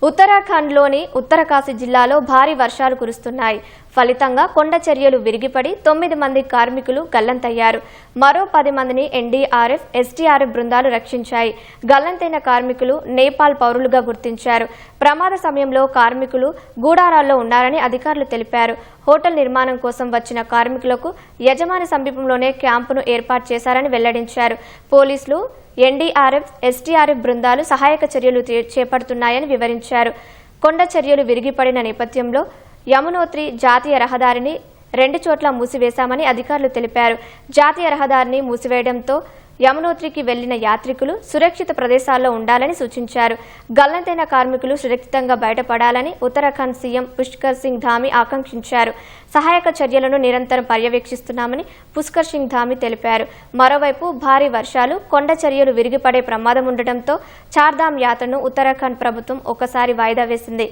ఉత్తరాఖండ్లోని ఉత్తరకాశీ జిల్లాలో భారీ వర్షాలు కురుస్తున్నాయి. ఫలితంగా కొండ చర్యలు విరిగిపడి 9 మంది కార్మికులు గల్లంతయ్యారు. మరో 10 మందిని ఎన్డీఆర్ఎఫ్, ఎస్డీఆర్ఎఫ్ బృందాలు రక్షించాయి. గల్లంతైన కార్మికులు నేపాల్ పౌరులుగా గుర్తించారు. ప్రమాద సమయంలో కార్మికులు గూడారాల్లో ఉన్నారని అధికారులు తెలిపారు. హోటల్ నిర్మాణం కోసం వచ్చిన కార్మికులకు యజమాని సమీపంలోనే క్యాంపును ఏర్పాటు చేశారని వెల్లడించారు. పోలీసులు, ఎన్డీఆర్ఎఫ్, ఎస్డీఆర్ఎఫ్ బృందాలు సహాయక చర్యలు చేపడుతున్నాయని వివరించారు. కొండ చర్యలు విరిగిపడిన నేపథ్యంలో యమునోత్రి జాతీయ రహదారిని 2 చోట్ల మూసివేశామని అధికారులు తెలిపారు. జాతీయ రహదారిని మూసివేయడంతో యమునోత్రికి వెళ్లిన యాత్రికులు సురక్షిత ప్రదేశాల్లో ఉండాలని సూచించారు. గల్లంతైన కార్మికులు సురక్షితంగా బయటపడాలని ఉత్తరాఖండ్ సీఎం పుష్కర్ సింగ్ ధామీ ఆకాంక్షించారు. సహాయక చర్యలను నిరంతరం పర్యవేక్షిస్తున్నామని పుష్కర్ సింగ్ ధామీ తెలిపారు. మరోవైపు భారీ వర్షాలు, కొండ చర్యలు విరిగిపడే ప్రమాదం ఉండటంతో చార్ధామ్ యాత్రను ఉత్తరాఖండ్ ప్రభుత్వం ఒకసారి వాయిదా వేసింది.